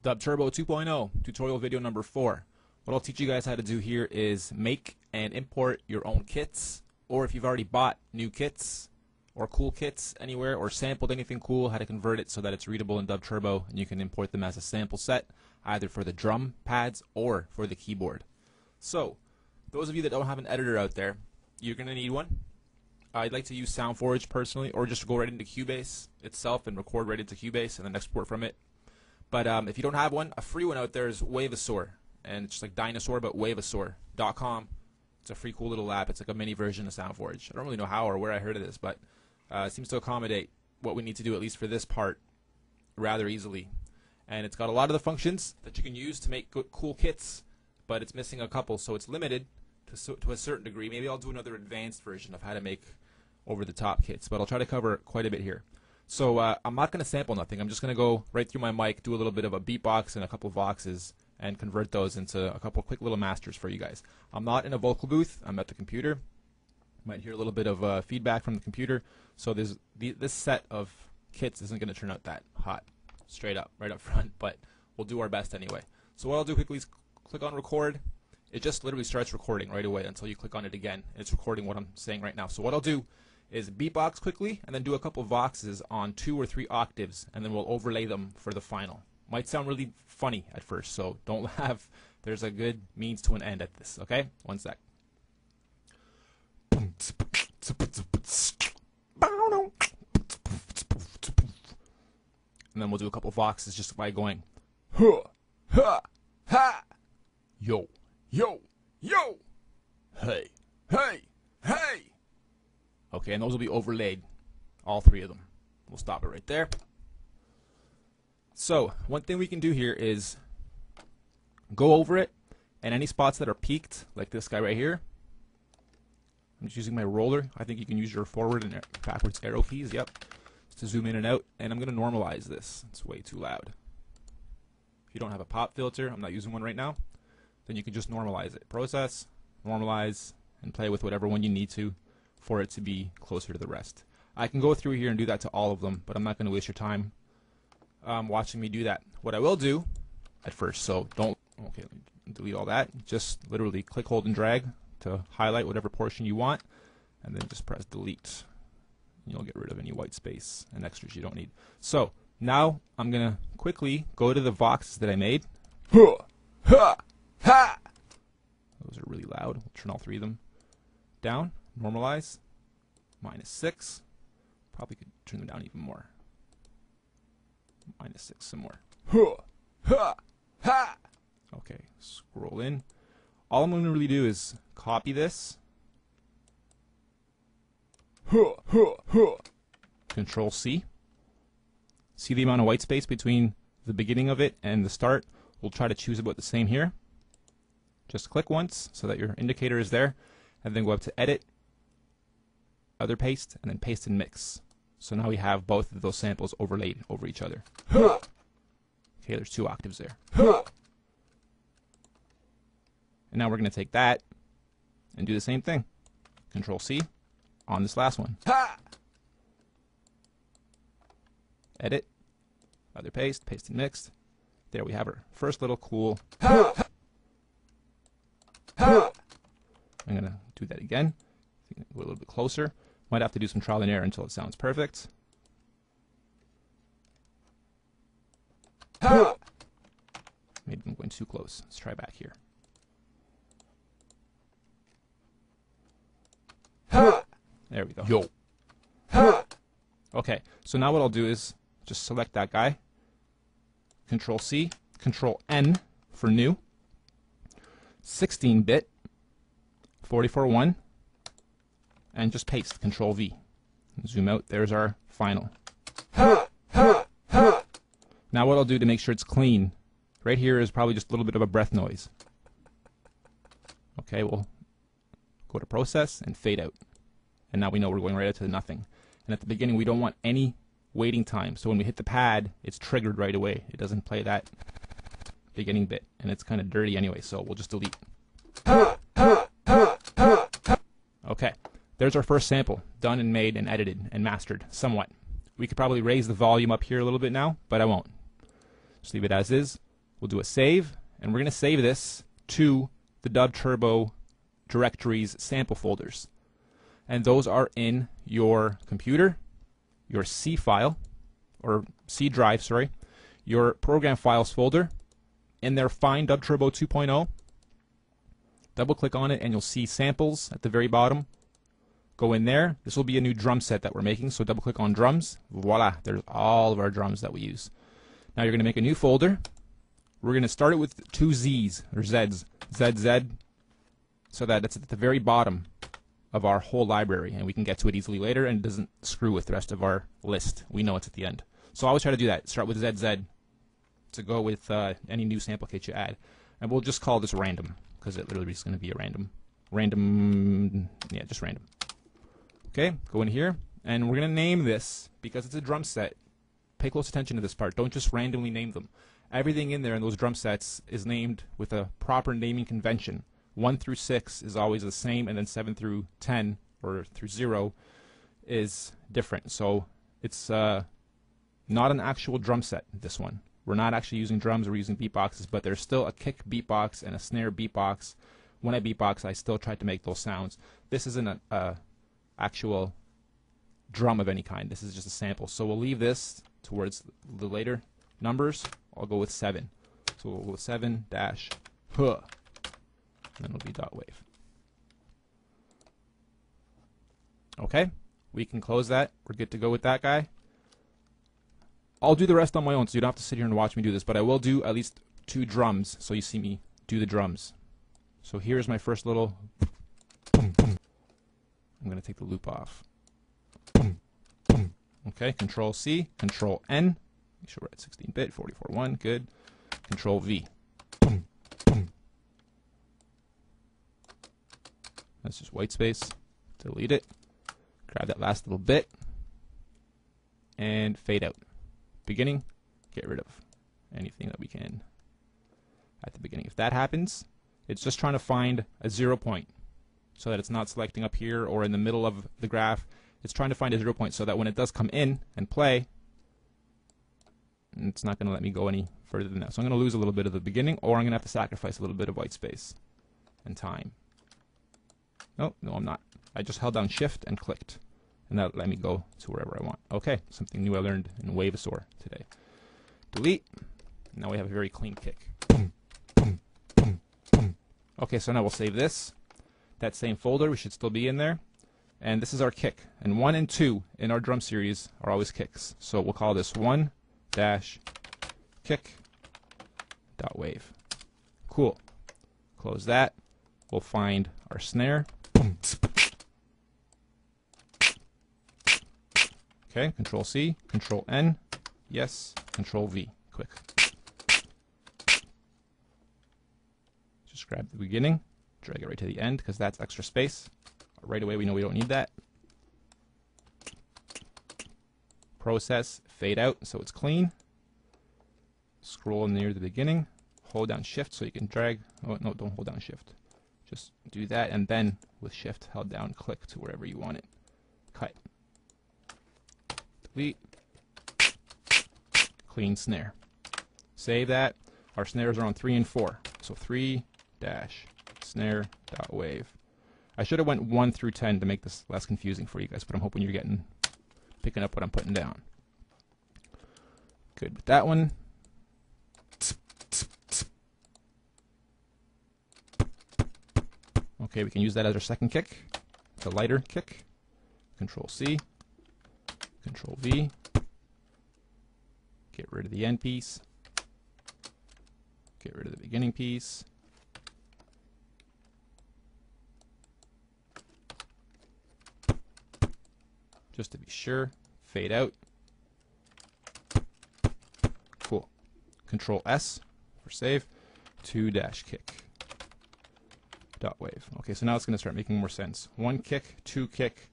DUBturbo 2.0 tutorial video number 4. What I'll teach you guys how to do here is make and import your own kits, or if you've already bought new kits or cool kits anywhere or sampled anything cool, how to convert it so that it's readable in DUBturbo and you can import them as a sample set either for the drum pads or for the keyboard. So those of you that don't have an editor out there, you're going to need one. I'd like to use SoundForge personally, or just go right into Cubase itself and record right into Cubase and then export from it. But if you don't have one, a free one out there is Wavesaur, and it's just like dinosaur but wavesaur.com. It's a free cool little app. It's like a mini version of SoundForge. I don't really know how or where I heard of this, but it seems to accommodate what we need to do, at least for this part, rather easily. And it's got a lot of the functions that you can use to make good, cool kits, but it's missing a couple, so it's limited to a certain degree. Maybe I'll do another advanced version of how to make over-the-top kits, but I'll try to cover quite a bit here. So I'm not going to sample nothing. I'm just going to go right through my mic, do a little bit of a beatbox and a couple of voxes, and convert those into a couple quick little masters for you guys. I'm not in a vocal booth. I'm at the computer. You might hear a little bit of feedback from the computer. So this set of kits isn't going to turn out that hot, straight up, right up front, but we'll do our best anyway. So what I'll do quickly is click on record. It just literally starts recording right away until you click on it again. It's recording what I'm saying right now. So what I'll do is beatbox quickly and then do a couple of voxes on 2 or 3 octaves, and then we'll overlay them for the final. Might sound really funny at first, so don't laugh. There's a good means to an end at this, okay? One sec. And then we'll do a couple of voxes just by going ha, ha, ha, yo, yo, yo, hey, hey, hey. Okay, and those will be overlaid, all 3 of them. We'll stop it right there. So one thing we can do here is go over it, and any spots that are peaked, like this guy right here, I'm just using my roller. I think you can use your forward and backwards arrow keys, yep, to zoom in and out, and I'm going to normalize this. It's way too loud. If you don't have a pop filter, I'm not using one right now, then you can just normalize it. Process, normalize, and play with whatever one you need to for it to be closer to the rest. I can go through here and do that to all of them, but I'm not going to waste your time watching me do that. What I will do at first, so don't, okay, delete all that, just literally click, hold, and drag to highlight whatever portion you want, and then just press delete. You'll get rid of any white space and extras you don't need. So now I'm going to quickly go to the voxes that I made. Those are really loud. We'll turn all 3 of them down. Normalize, -6, probably could turn them down even more, -6 some more. Okay, scroll in. All I'm going to really do is copy this, Control C. See the amount of white space between the beginning of it and the start? We'll try to choose about the same here. Just click once so that your indicator is there, and then go up to Edit, Other Paste, and then Paste and Mix. So now we have both of those samples overlaid over each other. Okay, there's 2 octaves there. And now we're going to take that and do the same thing. Control C on this last one. Edit, Other Paste, Paste and Mix. There we have our first little cool. I'm going to do that again. Go a little bit closer. Might have to do some trial and error until it sounds perfect. Maybe I'm going too close. Let's try back here. There we go. Yo. Okay, so now what I'll do is just select that guy. Control C, Control N for new. 16-bit, 44.1. And just paste, Control V. Zoom out, there's our final. Now what I'll do to make sure it's clean, right here is probably just a little bit of a breath noise. Okay, we'll go to Process and Fade Out. And now we know we're going right out to nothing. And at the beginning we don't want any waiting time, so when we hit the pad, it's triggered right away. It doesn't play that beginning bit, and it's kind of dirty anyway, so we'll just delete. Okay. There's our first sample, done and made and edited and mastered somewhat. We could probably raise the volume up here a little bit now, but I won't. Just leave it as is. We'll do a save, and we're going to save this to the DUBturbo directories sample folders. And those are in your computer, your C file, or C drive, sorry, your program files folder. In there, find DUBturbo 2.0. Double click on it and you'll see samples at the very bottom. Go in there. This will be a new drum set that we're making, so double click on drums. Voila, there's all of our drums that we use. Now you're going to make a new folder. We're going to start it with 2 Z's, or Z's, ZZ, so that it's at the very bottom of our whole library, and we can get to it easily later, and it doesn't screw with the rest of our list. We know it's at the end. So I always try to do that. Start with ZZ to go with any new sample kit you add. And we'll just call this random, because it literally is going to be a random, yeah, just random. Okay, go in here, and we're going to name this, because it's a drum set. Pay close attention to this part. Don't just randomly name them. Everything in there in those drum sets is named with a proper naming convention. 1 through 6 is always the same, and then 7 through 10, or through 0, is different. So it's not an actual drum set, this one. We're not actually using drums, we're using beatboxes, but there's still a kick beatbox and a snare beatbox. When I beatbox, I still try to make those sounds. This isn't a actual drum of any kind. This is just a sample. So we'll leave this towards the later numbers. I'll go with 7. So we'll go with 7 dash huh. And then it'll be dot wave. Okay, we can close that. We're good to go with that guy. I'll do the rest on my own, so you don't have to sit here and watch me do this, but I will do at least 2 drums, so you see me do the drums. So here's my first little boom, boom. I'm going to take the loop off. Boom, boom. Okay, Control C, Control N. Make sure we're at 16-bit, 44.1, good. Control V. Boom, boom. That's just white space. Delete it. Grab that last little bit. And fade out. Beginning, get rid of anything that we can at the beginning. If that happens, it's just trying to find a 0 point so that it's not selecting up here or in the middle of the graph. It's trying to find a 0 point so that when it does come in and play, it's not going to let me go any further than that. So I'm going to lose a little bit of the beginning, or I'm going to have to sacrifice a little bit of white space and time. No, I'm not. I just held down Shift and clicked, and that let me go to wherever I want. Okay, something new I learned in Wavesaur today. Delete. Now we have a very clean kick. Boom, boom, boom, boom. Okay, so now we'll save this. That same folder, we should still be in there. And this is our kick. And 1 and 2 in our drum series are always kicks. So we'll call this 1 dash kick dot wave. Cool. Close that. We'll find our snare. Okay, Control C, Control N, yes, Control V, quick. Just grab the beginning, drag it right to the end, because that's extra space. Right away we know we don't need that. Process, fade out so it's clean. Scroll near the beginning, hold down Shift so you can drag, oh no, don't hold down Shift. Just do that, and then with Shift held down, click to wherever you want it. Cut. Delete. Clean snare. Save that. Our snares are on 3 and 4. So 3 dash snare dot wave. I should have went 1 through 10 to make this less confusing for you guys, but I'm hoping you're picking up what I'm putting down. Good with that one. Okay, we can use that as our second kick, the lighter kick. Control C, Control V. Get rid of the end piece. Get rid of the beginning piece. Just to be sure, fade out. Cool. Control S for save. 2 dash kick dot wave. Okay, so now it's going to start making more sense. 1 kick, 2 kick,